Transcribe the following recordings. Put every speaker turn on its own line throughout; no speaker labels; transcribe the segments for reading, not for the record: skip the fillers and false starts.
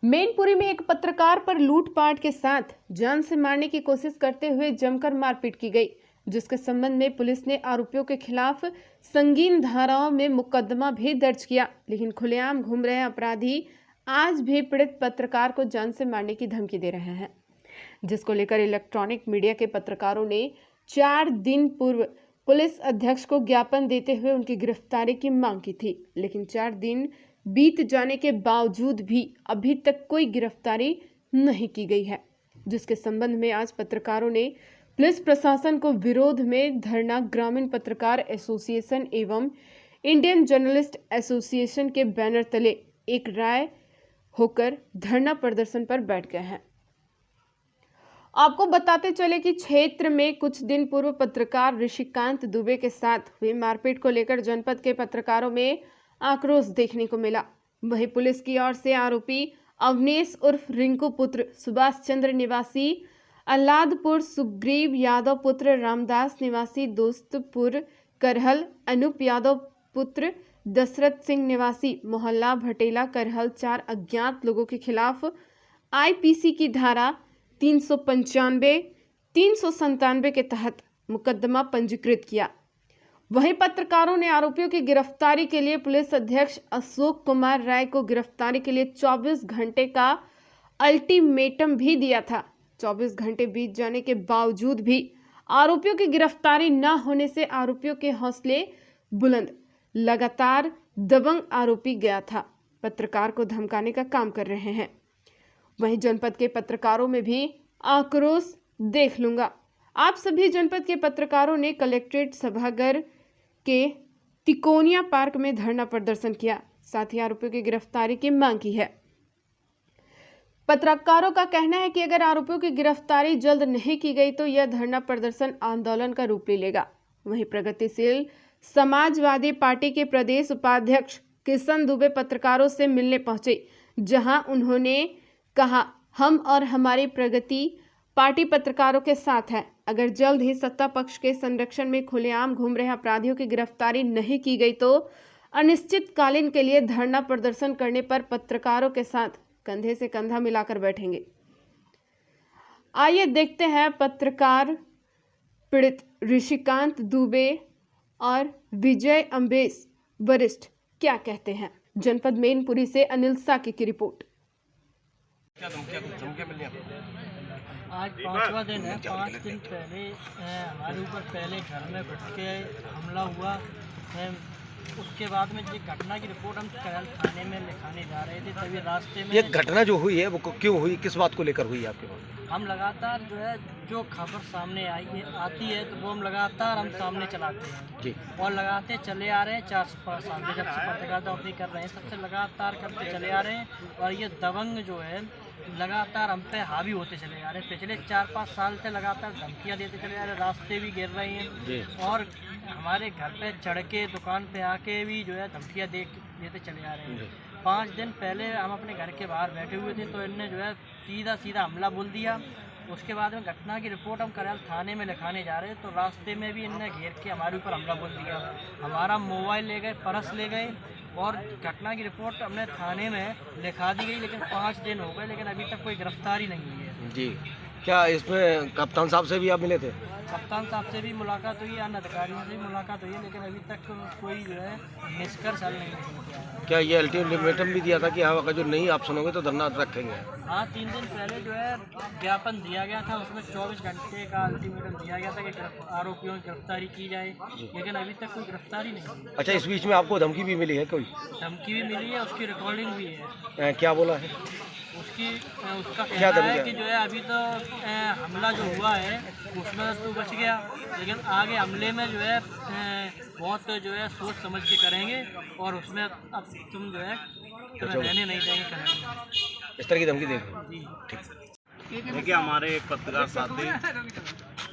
मैनपुरी में एक पत्रकार पर लूटपाट के साथ जान से मारने की कोशिश करते हुए जमकर मारपीट की गई, जिसके संबंध में पुलिस ने आरोपियों के खिलाफ संगीन धाराओं में मुकदमा भी दर्ज किया। लेकिन खुलेआम घूम रहे अपराधी आज भी पीड़ित पत्रकार को जान से मारने की धमकी दे रहे हैं, जिसको लेकर इलेक्ट्रॉनिक मीडिया के पत्रकारों ने 4 दिन पूर्व पुलिस अध्यक्ष को ज्ञापन देते हुए उनकी गिरफ्तारी की मांग की थी। लेकिन 4 दिन बीत जाने के बावजूद भी अभी तक कोई गिरफ्तारी नहीं की गई है, जिसके संबंध में आज पत्रकारों ने पुलिस प्रशासन को विरोध में धरना ग्रामीण पत्रकार एसोसिएशन एवं इंडियन जर्नलिस्ट एसोसिएशन के बैनर तले एक राय होकर धरना प्रदर्शन पर बैठ गए हैं। आपको बताते चले कि क्षेत्र में कुछ दिन पूर्व पत्रकार ऋषिकांत दुबे के साथ हुई मारपीट को लेकर जनपद के पत्रकारों में आक्रोश देखने को मिला। वहीं पुलिस की ओर से आरोपी अवनेश उर्फ रिंकू पुत्र सुभाष चंद्र निवासी अल्लादपुर, सुग्रीव यादव पुत्र रामदास निवासी दोस्तपुर करहल, अनूप यादव पुत्र दशरथ सिंह निवासी मोहल्ला भटेला करहल 4 अज्ञात लोगों के खिलाफ आईपीसी की धारा 395, 397 के तहत मुकदमा पंजीकृत किया। वहीं पत्रकारों ने आरोपियों की गिरफ्तारी के लिए पुलिस अध्यक्ष अशोक कुमार राय को गिरफ्तारी के लिए 24 घंटे का अल्टीमेटम भी दिया था। 24 घंटे बीत जाने के बावजूद भी आरोपियों की गिरफ्तारी न होने से आरोपियों के हौसले बुलंद। लगातार दबंग आरोपी गया था पत्रकार को धमकाने का काम कर रहे हैं। वहीं जनपद के पत्रकारों में भी आक्रोश देख लूंगा। आप सभी जनपद के पत्रकारों ने कलेक्ट्रेट सभागार के तिकोनिया पार्क में धरना प्रदर्शन किया, साथ ही आरोपियों की गिरफ्तारी की मांग की है। पत्रकारों का कहना है कि अगर आरोपियों की गिरफ्तारी जल्द नहीं की गई तो यह धरना प्रदर्शन आंदोलन का रूप ले लेगा। वहीं प्रगतिशील समाजवादी पार्टी के प्रदेश उपाध्यक्ष किशन दुबे पत्रकारों से मिलने पहुंचे, जहां उन्होंने कहा, हम और हमारी प्रगति पार्टी पत्रकारों के साथ है। अगर जल्द ही सत्ता पक्ष के संरक्षण में खुलेआम घूम रहे अपराधियों की गिरफ्तारी नहीं की गई तो अनिश्चितकालीन के लिए धरना प्रदर्शन करने पर पत्रकारों के साथ कंधे से कंधा मिलाकर बैठेंगे। आइए देखते हैं पत्रकार पीड़ित ऋषिकांत दुबे और विजय अम्बेश वरिष्ठ क्या कहते हैं। जनपद मैनपुरी से अनिल साकी की रिपोर्ट।
आज 5वां दिन है। 5 दिन पहले हमारे ऊपर पहले घर में घुस के हमला हुआ है। उसके बाद में ये घटना की रिपोर्ट हम करहल थाने में लिखाने जा रहे थे, तभी रास्ते में
ये घटना जो हुई है वो क्यों हुई, किस बात को लेकर हुई है आपके पास?
हम लगातार जो खबर सामने आती है तो वो हम लगातार सामने चलाते हैं
जी,
और लगाते चले आ रहे हैं। 4-5 साल से जब से पत्रकारिता अपनी कर रहे हैं सबसे लगातार करते चले आ रहे हैं और ये दबंग जो है लगातार हम पे हावी होते चले जा रहे हैं। पिछले 4-5 साल से लगातार धमकियाँ देते चले जा रहे हैं, रास्ते भी गिर रही हैं और हमारे घर पे चढ़ के दुकान पे आके भी जो है धमकियाँ देते चले आ रहे हैं। 5 दिन पहले हम अपने घर के बाहर बैठे हुए थे तो इनने जो है सीधा हमला बोल दिया। उसके बाद में घटना की रिपोर्ट हम करहल थाने में लिखाने जा रहे हैं तो रास्ते में भी इनने घेर के हमारे ऊपर हमला बोल दिया। हमारा मोबाइल ले गए, पर्स ले गए और घटना की रिपोर्ट हमने थाने में लिखा दी गई, लेकिन 5 दिन हो गए लेकिन अभी तक कोई गिरफ्तारी नहीं हुई है।
जी, क्या इसमें कप्तान साहब से भी आप मिले थे?
कप्तान साहब से भी मुलाकात हुई, अन्य अधिकारियों से भी मुलाकात हुई है, लेकिन अभी तक कोई जो है निष्कर्ष हल नहीं किया है।
क्या ये अल्टीमेटम भी दिया था कि हाँ अगर जो नहीं आप सुनोगे तो धरना रखेंगे?
हाँ, 3 दिन पहले जो है ज्ञापन दिया गया था, उसमें 24 घंटे का अल्टीमेटम दिया गया था कि आरोपियों की गिरफ्तारी की जाए, लेकिन अभी तक कोई गिरफ्तारी नहीं हुई।
अच्छा, इस बीच में आपको धमकी भी मिली है कोई?
धमकी भी मिली है, उसकी रिकॉर्डिंग भी है।
क्या बोला है?
उसका कहना है कि जो है अभी तो हमला जो हुआ है उसमें तो बच गया, लेकिन आगे हमले में जो है बहुत जो है सोच समझ के करेंगे और उसमें अब तुम जो है रहने नहीं देंगे करेंगे।
इस तरह की धमकी देंगे? ठीक।
देखिए, हमारे एक पत्रकार साथी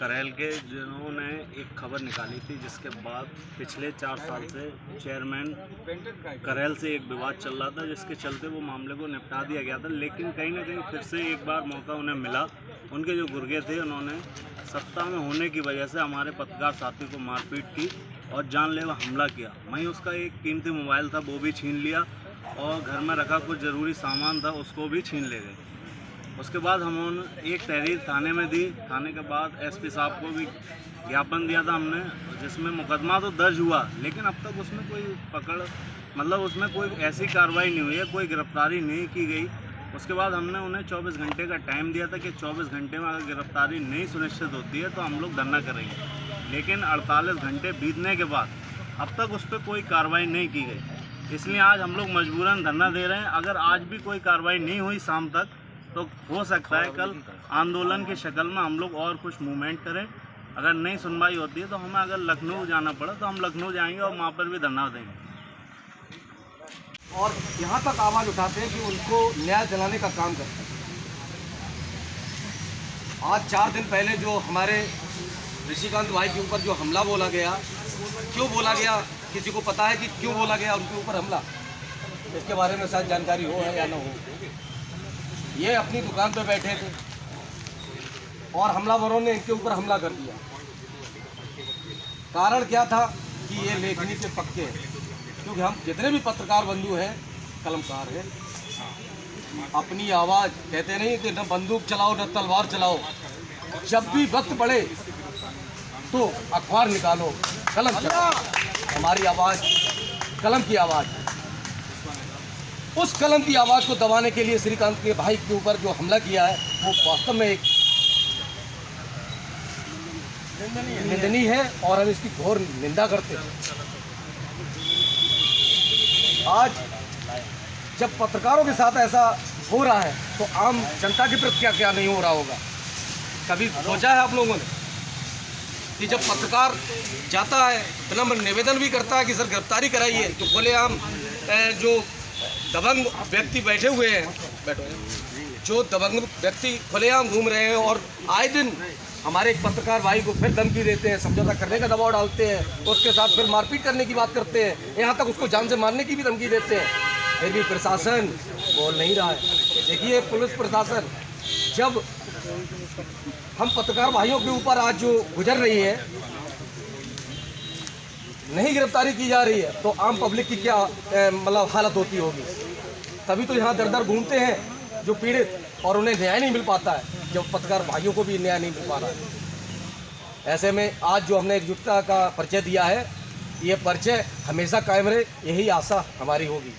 करहल के जिन्होंने एक खबर निकाली थी जिसके बाद पिछले 4 साल से चेयरमैन करहल से एक विवाद चल रहा था, जिसके चलते वो मामले को निपटा दिया गया था। लेकिन कहीं ना कहीं फिर से एक बार मौका उन्हें मिला। उनके जो गुर्गे थे उन्होंने सत्ता में होने की वजह से हमारे पत्रकार साथी को मारपीट की और जानलेवा हमला किया। वहीं उसका एक कीमती मोबाइल था वो भी छीन लिया और घर में रखा कुछ ज़रूरी सामान था उसको भी छीन ले गए। उसके बाद हमने एक तहरीर थाने में दी। थाने के बाद एसपी साहब को भी ज्ञापन दिया था हमने, जिसमें मुकदमा तो दर्ज हुआ, लेकिन अब तक उसमें कोई पकड़ मतलब उसमें कोई ऐसी कार्रवाई नहीं हुई है, कोई गिरफ्तारी नहीं की गई। उसके बाद हमने उन्हें 24 घंटे का टाइम दिया था कि 24 घंटे में अगर गिरफ्तारी नहीं सुनिश्चित होती है तो हम लोग धरना करेंगे, लेकिन 48 घंटे बीतने के बाद अब तक उस पर कोई कार्रवाई नहीं की गई। इसलिए आज हम लोग मजबूरन धरना दे रहे हैं। अगर आज भी कोई कार्रवाई नहीं हुई शाम तक, तो हो सकता है कल आंदोलन की शक्ल में हम लोग और कुछ मूवमेंट करें। अगर नहीं सुनवाई होती है तो हमें अगर लखनऊ जाना पड़ा तो हम लखनऊ जाएंगे और वहाँ पर भी धरना देंगे।
और यहाँ तक आवाज़ उठाते हैं कि उनको न्याय दिलाने का काम करते हैं। आज 4 दिन पहले जो हमारे ऋषिकांत भाई के ऊपर जो हमला बोला गया, क्यों बोला गया, किसी को पता है कि क्यों बोला गया उनके ऊपर हमला? इसके बारे में शायद जानकारी हो या ना हो। ये अपनी दुकान पे बैठे थे और हमलावरों ने इनके ऊपर हमला कर दिया। कारण क्या था कि ये लेखनी के पक्के हैं, क्योंकि हम जितने भी पत्रकार बंधु हैं कलमकार हैं। अपनी आवाज़ कहते नहीं कि न बंदूक चलाओ न तलवार चलाओ, जब भी वक्त पड़े तो अखबार निकालो, कलम चलाओ। हमारी आवाज़ कलम की आवाज़ है। उस कलम की आवाज़ को दबाने के लिए श्रीकांत के भाई के ऊपर जो हमला किया है वो वास्तव में एक निंदनीय है और हम इसकी घोर निंदा करते हैं। आज जब पत्रकारों के साथ ऐसा हो रहा है तो आम जनता के प्रति क्या क्या नहीं हो रहा होगा? कभी सोचा है आप लोगों ने कि जब पत्रकार जाता है विनम्र निवेदन भी करता है कि सर गिरफ्तारी कराइए, तो खुलेआम जो दबंग व्यक्ति बैठे हुए हैं, जो दबंग व्यक्ति खुलेआम घूम रहे हैं और आए दिन हमारे एक पत्रकार भाई को फिर धमकी देते हैं, समझौता करने का दबाव डालते हैं, उसके साथ फिर मारपीट करने की बात करते हैं, यहाँ तक उसको जान से मारने की भी धमकी देते हैं। फिर भी प्रशासन बोल नहीं रहा है। देखिए पुलिस प्रशासन, जब हम पत्रकार भाइयों के ऊपर आज जो गुजर रही है, नहीं गिरफ्तारी की जा रही है, तो आम पब्लिक की क्या मतलब हालत होती होगी। तभी तो यहाँ दर दर घूमते हैं जो पीड़ित, और उन्हें न्याय नहीं मिल पाता है, जब पत्रकार भाइयों को भी न्याय नहीं मिल पा रहा है। ऐसे में आज जो हमने एकजुटता का परिचय दिया है, ये परिचय हमेशा कायम रहे, यही आशा हमारी होगी।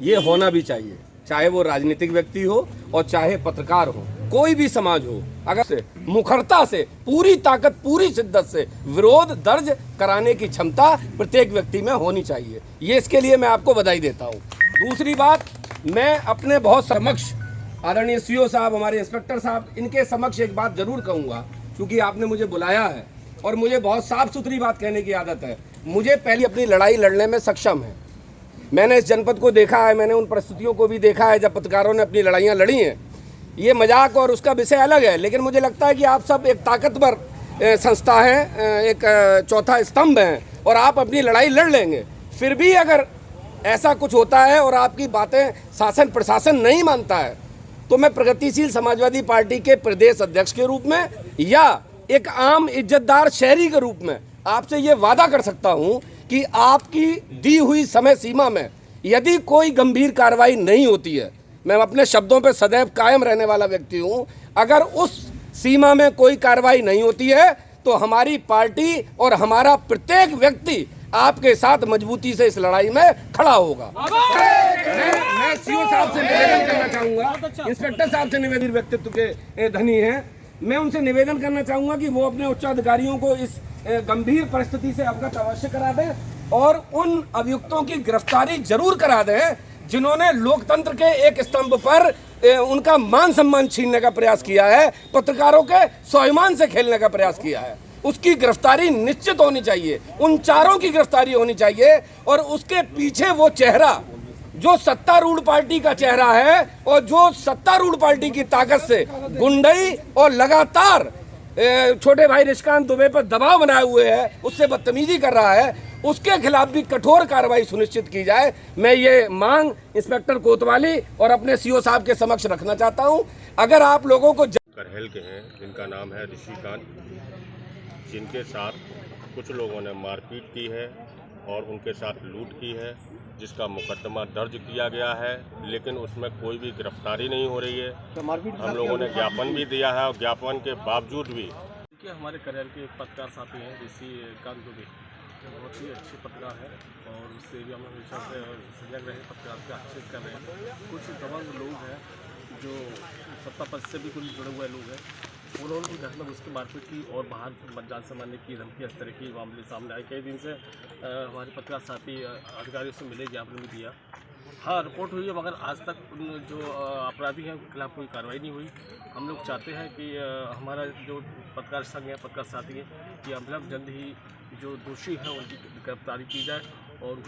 ये होना भी चाहिए, चाहे वो राजनीतिक व्यक्ति हो और चाहे पत्रकार हो, कोई भी समाज हो। अगर से मुखरता से, पूरी ताकत, पूरी शिद्दत से विरोध दर्ज कराने की क्षमता प्रत्येक व्यक्ति में होनी चाहिए। ये इसके लिए मैं आपको बधाई देता हूँ। दूसरी बात, मैं अपने बहुत समक्ष आदरणीय सीओ साहब, हमारे इंस्पेक्टर साहब, इनके समक्ष एक बात जरूर कहूँगा, क्योंकि आपने मुझे बुलाया है और मुझे बहुत साफ सुथरी बात कहने की आदत है। मुझे पहले अपनी लड़ाई लड़ने में सक्षम है। मैंने इस जनपद को देखा है, मैंने उन परिस्थितियों को भी देखा है जब पत्रकारों ने अपनी लड़ाइयाँ लड़ी हैं। ये मजाक और उसका विषय अलग है, लेकिन मुझे लगता है कि आप सब एक ताकतवर संस्था है, एक चौथा स्तंभ है, और आप अपनी लड़ाई लड़ लेंगे। फिर भी अगर ऐसा कुछ होता है और आपकी बातें शासन प्रशासन नहीं मानता है, तो मैं प्रगतिशील समाजवादी पार्टी के प्रदेश अध्यक्ष के रूप में या एक आम इज्जतदार शहरी के रूप में आपसे ये वादा कर सकता हूँ कि आपकी दी हुई समय सीमा में यदि कोई गंभीर कार्रवाई नहीं होती है, मैं अपने शब्दों पर सदैव कायम रहने वाला व्यक्ति हूँ, अगर उस सीमा में कोई कार्रवाई नहीं होती है तो हमारी पार्टी और हमारा प्रत्येक व्यक्ति आपके साथ मजबूती से इस लड़ाई में खड़ा होगा। मैं सीओ साहब से निवेदन करना चाहूँगा, इंस्पेक्टर साहब से निवेदन, व्यक्तित्व के धनी हैं, मैं उनसे निवेदन करना चाहूँगा कि वो अपने उच्चाधिकारियों को इस गंभीर परिस्थिति से अवगत अवश्य करा दें और उन अभियुक्तों की गिरफ्तारी जरूर करा दें जिन्होंने लोकतंत्र के एक स्तंभ पर उनका मान सम्मान छीनने का प्रयास किया है, पत्रकारों के स्वाभिमान से खेलने का प्रयास किया है। उसकी गिरफ्तारी निश्चित होनी चाहिए, उन चारों की गिरफ्तारी होनी चाहिए। और उसके पीछे वो चेहरा जो सत्तारूढ़ पार्टी का चेहरा है और जो सत्तारूढ़ पार्टी की ताकत से गुंडई और लगातार छोटे भाई ऋषिकांत दुबे पर दबाव बनाए हुए है, उससे बदतमीजी कर रहा है, उसके खिलाफ भी कठोर कार्रवाई सुनिश्चित की जाए। मैं ये मांग इंस्पेक्टर कोतवाली और अपने सीओ साहब के समक्ष रखना चाहता हूं। अगर आप लोगों को
करहेल के हैं जिनका नाम है ऋषिकांत, जिनके साथ कुछ लोगों ने मारपीट की है और उनके साथ लूट की है, जिसका मुकदमा दर्ज किया गया है, लेकिन उसमें कोई भी गिरफ्तारी नहीं हो रही है। हम लोगों ने ज्ञापन भी दिया है और ज्ञापन के बावजूद भी
कि हमारे करेल के पत्रकार साथी हैं ऋषि कांत दुबे, बहुत ही अच्छे पत्रकार हैं और उससे भी हम हमेशा से सजग रहे, पत्रकार का अच्छे से कर रहे हैं। कुछ दबंग लोग हैं जो सत्ता पक्ष से भी कुछ जुड़े हुए लोग हैं, उन्होंने भी घर में उसकी मारपीट की और बाहर जान से मारने की धमकी, इस तरह की मामले सामने आए। कई दिन से हमारे पत्रकार साथी अधिकारियों से मिले, ज्ञापन भी दिया। हाँ, रिपोर्ट हुई है मगर आज तक उन जो अपराधी हैं उनके खिलाफ कोई कार्रवाई नहीं हुई। हम लोग चाहते हैं कि हमारा जो पत्रकार संघ है, पत्रकार साथी है, कि हम लोग जल्द ही जो दोषी हैं उनकी गिरफ्तारी की जाए और